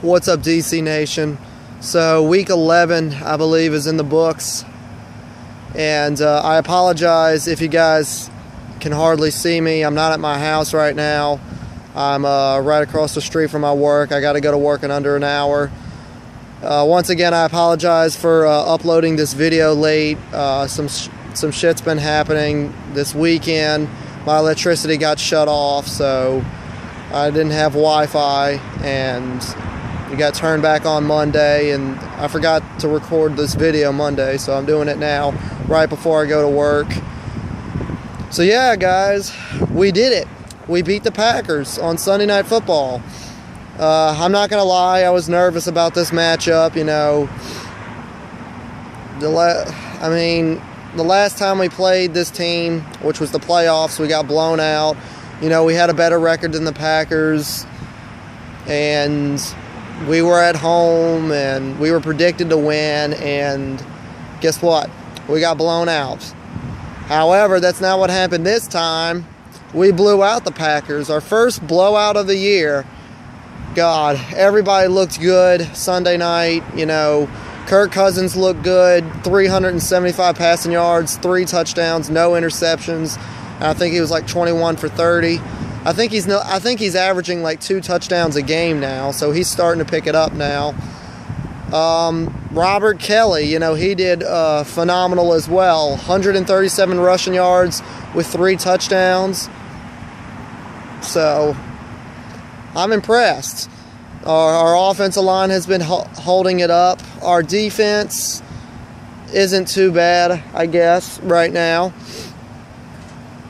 What's up, DC Nation? So week 11, I believe, is in the books, and I apologize if you guys can hardly see me. I'm not at my house right now. I'm right across the street from my work. I got to go to work in under an hour. Once again, I apologize for uploading this video late. Some shit's been happening this weekend. My electricity got shut off, so I didn't have Wi-Fi, and it got turned back on Monday, and I forgot to record this video Monday, so I'm doing it now right before I go to work. So yeah, guys, we did it. We beat the Packers on Sunday Night Football. I'm not gonna lie, I was nervous about this matchup. You know, the last time we played this team, which was the playoffs, we got blown out. You know, we had a better record than the Packers, and we were at home, and we were predicted to win, and guess what? We got blown out. However, that's not what happened this time. We blew out the Packers, our first blowout of the year. God, everybody looked good Sunday night. You know, Kirk Cousins looked good, 375 passing yards, 3 touchdowns, no interceptions. And I think he was like 21 for 30. I think he's averaging like 2 touchdowns a game now, so he's starting to pick it up now. Robert Kelly, you know, he did phenomenal as well. 137 rushing yards with 3 touchdowns. So I'm impressed. Our offensive line has been holding it up. Our defense isn't too bad, I guess, right now.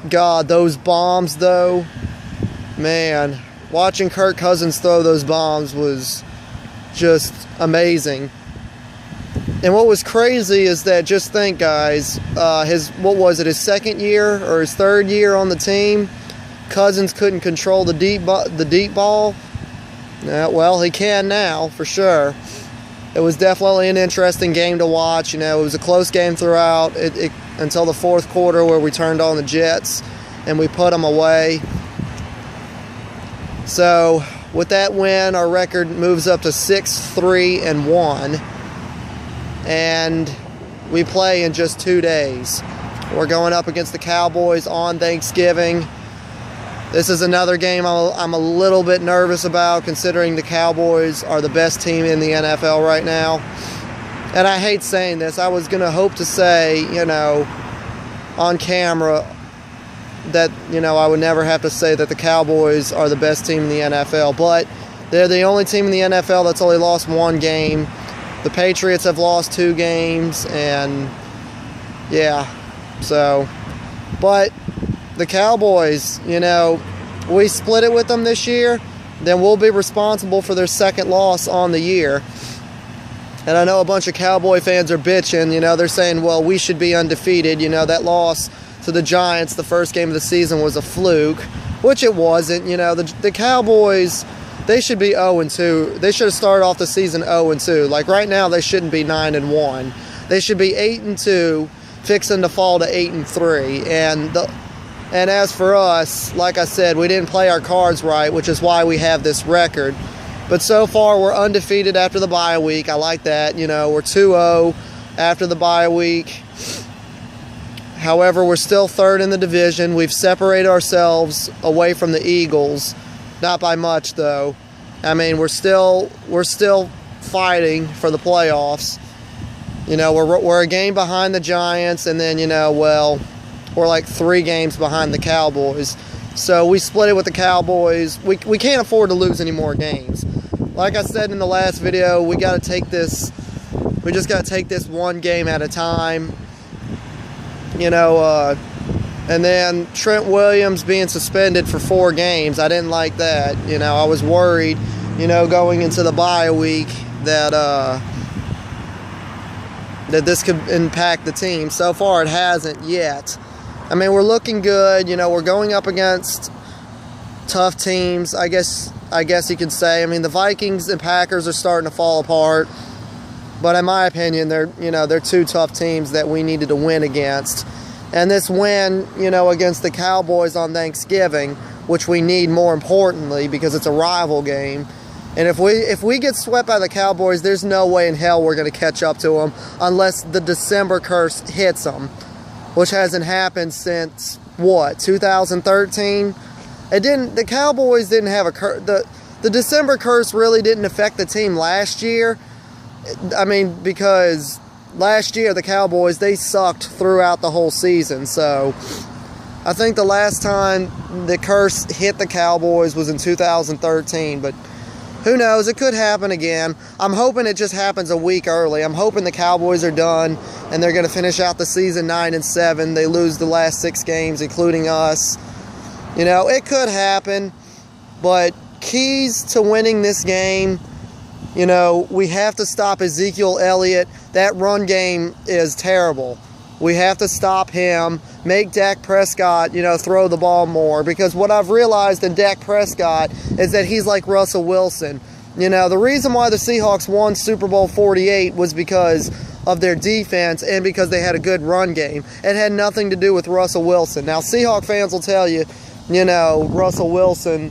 God, those bombs, though, man, watching Kirk Cousins throw those bombs was just amazing. And what was crazy is that, just think, guys, his second year or his third year on the team, Cousins couldn't control the deep ball. Well, he can now, for sure. It was definitely an interesting game to watch. You know, it was a close game throughout until the fourth quarter, where we turned on the Jets and we put them away. So with that win, our record moves up to 6-3-1, and we play in just 2 days. We're going up against the Cowboys on Thanksgiving. This is another game I'm a little bit nervous about, considering the Cowboys are the best team in the NFL right now. And I hate saying this. I was going to hope to say, you know, on camera that, you know, I would never have to say that the Cowboys are the best team in the NFL. But they're the only team in the NFL that's only lost 1 game. The Patriots have lost 2 games, and yeah, so, but the Cowboys, you know, we split it with them this year, then we'll be responsible for their second loss on the year. And I know a bunch of Cowboy fans are bitching, you know, they're saying, well, we should be undefeated. You know, that loss to the Giants the first game of the season was a fluke, which it wasn't. You know, the Cowboys, they should be 0-2. They should have started off the season 0-2. Like right now, they shouldn't be 9-1. They should be 8-2, fixing to fall to 8-3. And as for us, like I said, we didn't play our cards right, which is why we have this record. But so far, we're undefeated after the bye week. I like that. You know, we're 2-0 after the bye week. However, we're still third in the division. We've separated ourselves away from the Eagles. Not by much, though. I mean, we're still fighting for the playoffs. You know, we're a game behind the Giants, and then, you know, well, we're like 3 games behind the Cowboys. So we split it with the Cowboys. We can't afford to lose any more games. Like I said in the last video, we just got to take this 1 game at a time. You know, and then Trent Williams being suspended for 4 games, I didn't like that. You know, I was worried, you know, going into the bye week that this could impact the team. So far, it hasn't yet. I mean, we're looking good. You know, we're going up against tough teams, I guess you could say. I mean, the Vikings and Packers are starting to fall apart. But in my opinion, they're 2 tough teams that we needed to win against. And this win, you know, against the Cowboys on Thanksgiving, which we need more importantly because it's a rival game, And if we get swept by the Cowboys, there's no way in hell we're going to catch up to them unless the December curse hits them, which hasn't happened since, what, 2013? The Cowboys didn't have a curse. The December curse really didn't affect the team last year. I mean, because last year the Cowboys, they sucked throughout the whole season. So I think the last time the curse hit the Cowboys was in 2013, but who knows? It could happen again. I'm hoping it just happens a week early. I'm hoping the Cowboys are done and they're going to finish out the season 9-7. They lose the last 6 games, including us. You know, it could happen, but keys to winning this game, you know, we have to stop Ezekiel Elliott. That run game is terrible. We have to stop him, make Dak Prescott, you know, throw the ball more. Because what I've realized in Dak Prescott is that he's like Russell Wilson. You know, the reason why the Seahawks won Super Bowl 48 was because of their defense and because they had a good run game. It had nothing to do with Russell Wilson. Now, Seahawk fans will tell you, you know, Russell Wilson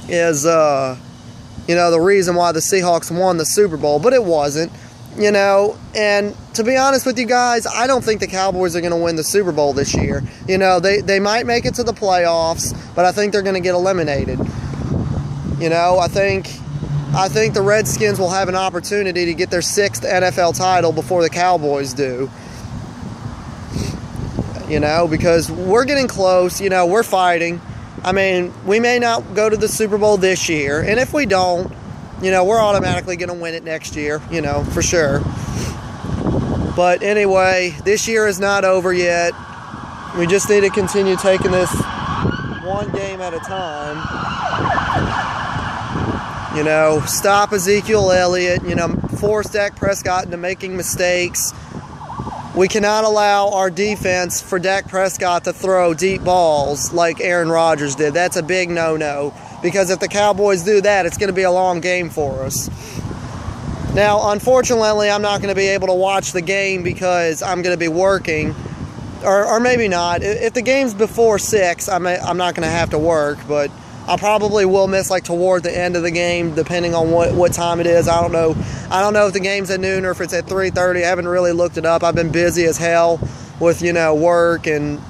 is, you know, the reason why the Seahawks won the Super Bowl, but it wasn't. You know, and to be honest with you guys, I don't think the Cowboys are going to win the Super Bowl this year. You know, they might make it to the playoffs, but I think they're going to get eliminated. You know, I think the Redskins will have an opportunity to get their 6th NFL title before the Cowboys do. You know, because we're getting close. You know, we're fighting. I mean, we may not go to the Super Bowl this year, and if we don't, you know, we're automatically going to win it next year, you know, for sure. But anyway, this year is not over yet. We just need to continue taking this one game at a time. You know, stop Ezekiel Elliott, you know, force Dak Prescott into making mistakes. We cannot allow our defense for Dak Prescott to throw deep balls like Aaron Rodgers did. That's a big no-no. Because if the Cowboys do that, it's going to be a long game for us. Now, unfortunately, I'm not going to be able to watch the game because I'm going to be working. Or maybe not. If the game's before 6, I'm not going to have to work. But I probably will miss, like, toward the end of the game, depending on what time it is. I don't know. I don't know if the game's at noon or if it's at 3:30. I haven't really looked it up. I've been busy as hell with, you know, work and,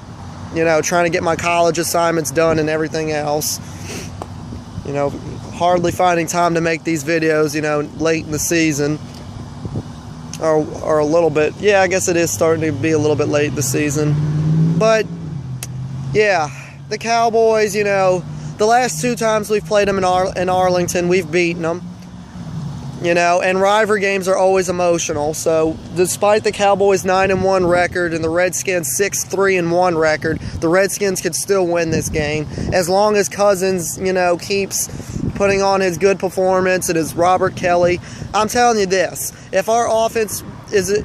you know, trying to get my college assignments done and everything else. You know, hardly finding time to make these videos, you know, late in the season. Or a little bit. Yeah, I guess it is starting to be a little bit late in the season. But, yeah, the Cowboys, you know, the last 2 times we've played them in Arlington, we've beaten them. You know, and rivalry games are always emotional. So, despite the Cowboys' 9-1 record and the Redskins' 6-3-1 record, the Redskins could still win this game. As long as Cousins, you know, keeps putting on his good performance and his Robert Kelly. I'm telling you this, if our offense is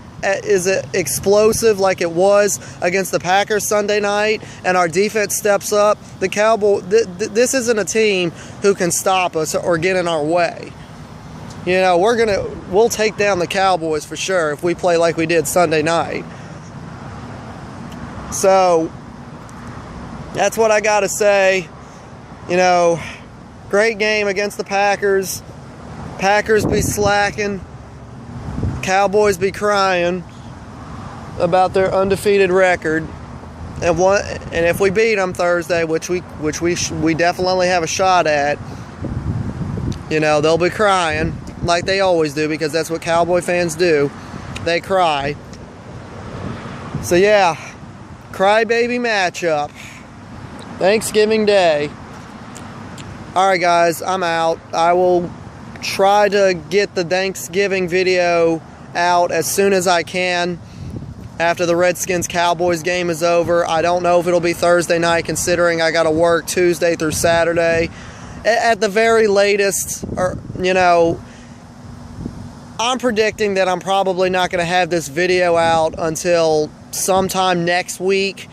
explosive like it was against the Packers Sunday night and our defense steps up, the Cowboys, this isn't a team who can stop us or get in our way. You know, we'll take down the Cowboys for sure if we play like we did Sunday night. So, that's what I got to say. You know, great game against the Packers. Packers be slacking. Cowboys be crying about their undefeated record. And if we beat them Thursday, which we definitely have a shot at, you know, they'll be crying. Like they always do, because that's what Cowboy fans do. They cry. So yeah, crybaby matchup. Thanksgiving Day. Alright guys, I'm out. I will try to get the Thanksgiving video out as soon as I can after the Redskins-Cowboys game is over. I don't know if it'll be Thursday night, considering I got to work Tuesday through Saturday. At the very latest, or you know, I'm predicting that I'm probably not going to have this video out until sometime next week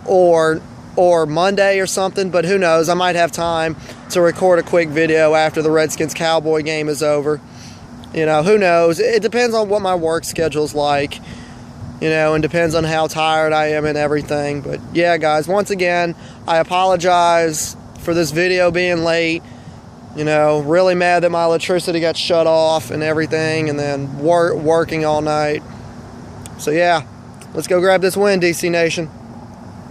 or Monday or something, but who knows, I might have time to record a quick video after the Redskins-Cowboy game is over. You know, who knows? It depends on what my work schedule's like, you know, and depends on how tired I am and everything. But yeah, guys, once again, I apologize for this video being late. You know, really mad that my electricity got shut off and everything, and then working all night. So yeah, let's go grab this win, DC Nation.